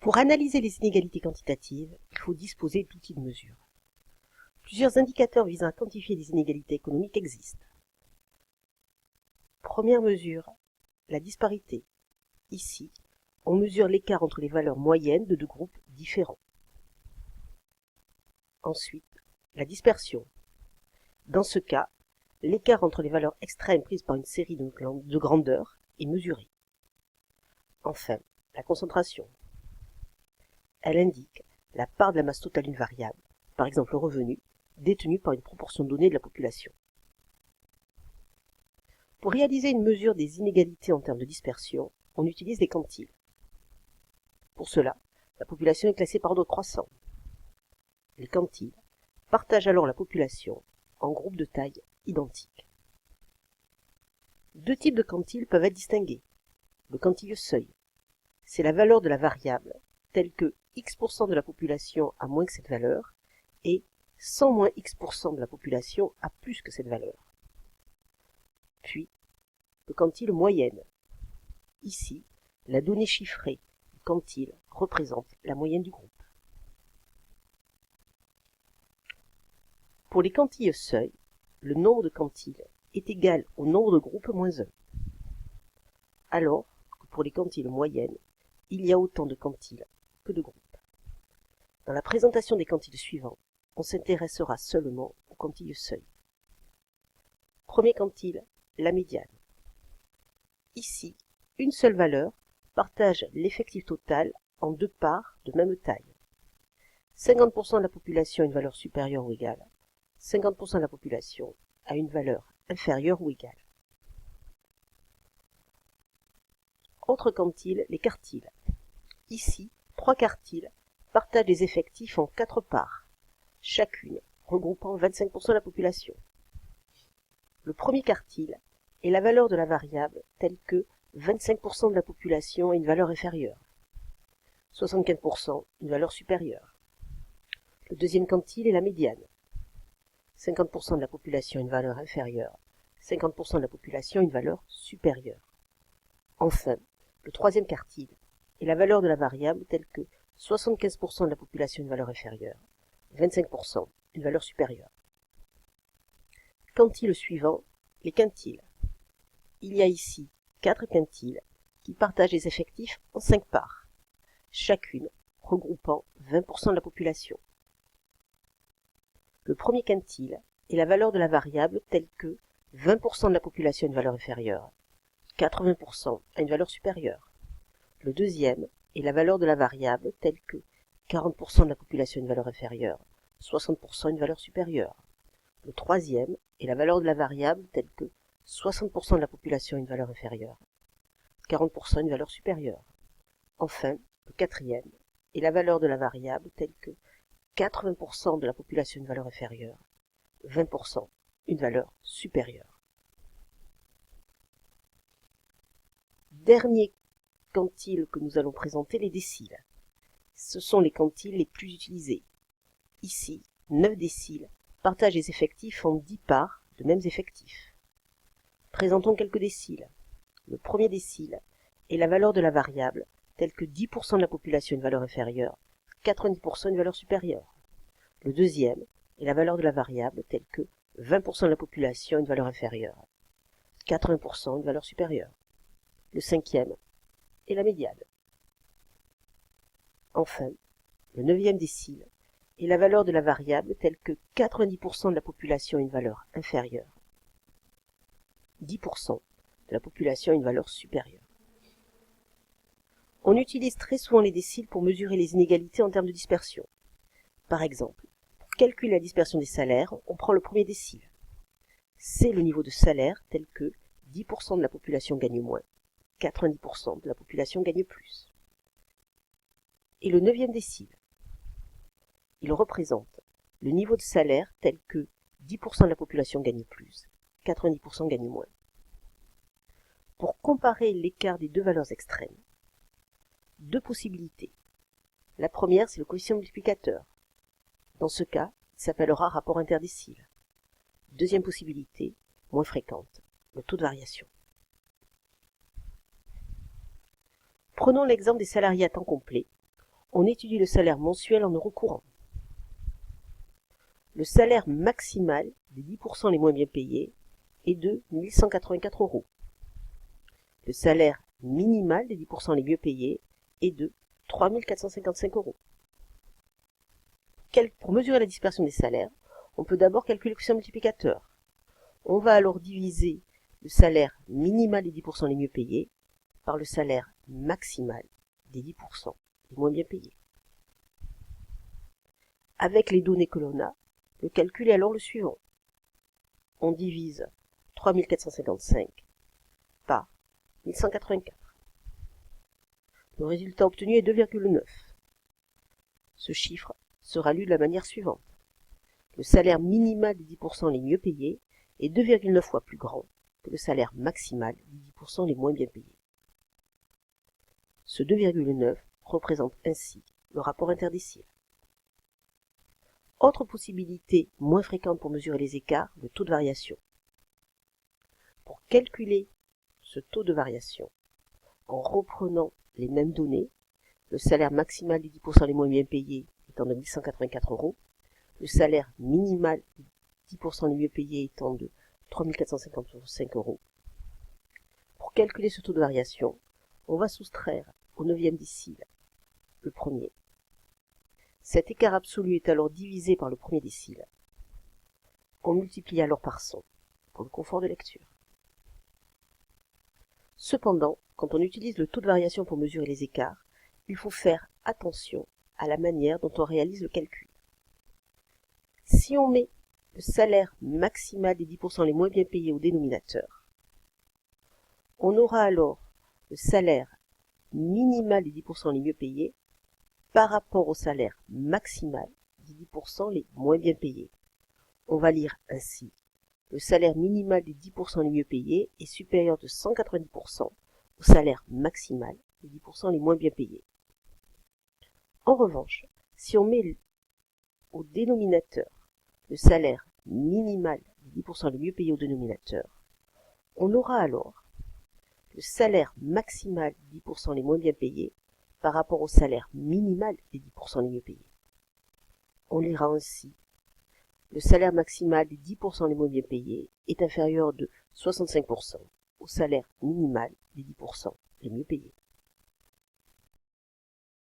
Pour analyser les inégalités quantitatives, il faut disposer d'outils de mesure. Plusieurs indicateurs visant à quantifier les inégalités économiques existent. Première mesure, la disparité. Ici, on mesure l'écart entre les valeurs moyennes de deux groupes différents. Ensuite, la dispersion. Dans ce cas, l'écart entre les valeurs extrêmes prises par une série de grandeurs est mesuré. Enfin, la concentration. Elle indique la part de la masse totale d'une variable, par exemple le revenu, détenue par une proportion donnée de la population. Pour réaliser une mesure des inégalités en termes de dispersion, on utilise les quantiles. Pour cela, la population est classée par ordre croissant. Les quantiles partagent alors la population en groupes de taille identiques. Deux types de quantiles peuvent être distingués. Le quantile seuil, c'est la valeur de la variable, telle que x% de la population a moins que cette valeur, et 100 moins x% de la population a plus que cette valeur. Puis, le quantile moyenne. Ici, la donnée chiffrée du quantile représente la moyenne du groupe. Pour les quantiles seuil, le nombre de quantiles est égal au nombre de groupes moins 1. Alors que pour les quantiles moyennes, il y a autant de quantiles que de groupes. Dans la présentation des quantiles suivants, on s'intéressera seulement au quantile seuil. Premier quantile, la médiane. Ici, une seule valeur partage l'effectif total en deux parts de même taille. 50% de la population a une valeur supérieure ou égale. 50% de la population a une valeur inférieure ou égale. Autre quantile, les quartiles. Ici, 3 quartiles partagent les effectifs en 4 parts, chacune regroupant 25% de la population. Le premier quartile est la valeur de la variable telle que 25% de la population a une valeur inférieure, 75% une valeur supérieure. Le deuxième quantile est la médiane. 50% de la population a une valeur inférieure, 50% de la population a une valeur supérieure. Enfin, le troisième quartile est la valeur de la variable telle que 75% de la population a une valeur inférieure, 25% une valeur supérieure. Quantile suivant, les quintiles. Il y a ici 4 quintiles qui partagent les effectifs en 5 parts, chacune regroupant 20% de la population. Le premier quintile est la valeur de la variable telle que 20% de la population a une valeur inférieure, 80% a une valeur supérieure. Le deuxième est la valeur de la variable telle que 40% de la population a une valeur inférieure, 60% une valeur supérieure. Le troisième est la valeur de la variable telle que 60% de la population a une valeur inférieure, 40% une valeur supérieure. Enfin, le quatrième est la valeur de la variable telle que 80% de la population a une valeur inférieure, 20% une valeur supérieure. Dernier quantile que nous allons présenter, les déciles. Ce sont les quantiles les plus utilisés. Ici, 9 déciles partagent les effectifs en 10 parts de mêmes effectifs. Présentons quelques déciles. Le premier décile est la valeur de la variable telle que 10% de la population a une valeur inférieure, 90% une valeur supérieure. Le deuxième est la valeur de la variable telle que 20% de la population a une valeur inférieure, 80% une valeur supérieure. Le cinquième est la médiane. Enfin, le neuvième décile est la valeur de la variable telle que 90% de la population a une valeur inférieure, 10% de la population a une valeur supérieure. On utilise très souvent les déciles pour mesurer les inégalités en termes de dispersion. Par exemple, pour calculer la dispersion des salaires, on prend le premier décile. C'est le niveau de salaire tel que 10% de la population gagne moins, 90% de la population gagne plus. Et le neuvième décile, il représente le niveau de salaire tel que 10% de la population gagne plus, 90% gagne moins. Pour comparer l'écart des deux valeurs extrêmes, deux possibilités. La première, c'est le coefficient multiplicateur. Dans ce cas, il s'appellera rapport interdécile. Deuxième possibilité, moins fréquente, le taux de variation. Prenons l'exemple des salariés à temps complet. On étudie le salaire mensuel en euros courants. Le salaire maximal des 10% les moins bien payés est de 1 184 euros. Le salaire minimal des 10% les mieux payés est de 3 455 euros. Pour mesurer la dispersion des salaires, on peut d'abord calculer le quotient multiplicateur. On va alors diviser le salaire minimal des 10% les mieux payés par le salaire maximal des 10% les moins bien payés. Avec les données que l'on a, le calcul est alors le suivant. On divise 3 455 par 1184. Le résultat obtenu est 2,9. Ce chiffre sera lu de la manière suivante. Le salaire minimal des 10% les mieux payés est 2,9 fois plus grand que le salaire maximal des 10% les moins bien payés. Ce 2,9 représente ainsi le rapport interdécile. Autre possibilité moins fréquente pour mesurer les écarts, le taux de variation. Pour calculer ce taux de variation, en reprenant les mêmes données, le salaire maximal des 10% les moins bien payés étant de 1 184 euros, le salaire minimal des 10% les mieux payés étant de 3 455 euros. Pour calculer ce taux de variation, on va soustraire au 9e décile le premier. Cet écart absolu est alors divisé par le premier décile. On multiplie alors par 100 pour le confort de lecture. Cependant, quand on utilise le taux de variation pour mesurer les écarts, il faut faire attention à la manière dont on réalise le calcul. Si on met le salaire maximal des 10% les moins bien payés au dénominateur, on aura alors le salaire minimal des 10% les mieux payés par rapport au salaire maximal des 10% les moins bien payés. On va lire ainsi. Le salaire minimal des 10% les mieux payés est supérieur de 190% au salaire maximal des 10% les moins bien payés. En revanche, si on met au dénominateur le salaire minimal des 10% les mieux payés au dénominateur, on aura alors le salaire maximal des 10% les moins bien payés par rapport au salaire minimal des 10% les mieux payés. On lira ainsi. Le salaire maximal des 10% les moins bien payés est inférieur de 65% au salaire minimal des 10% les mieux payés.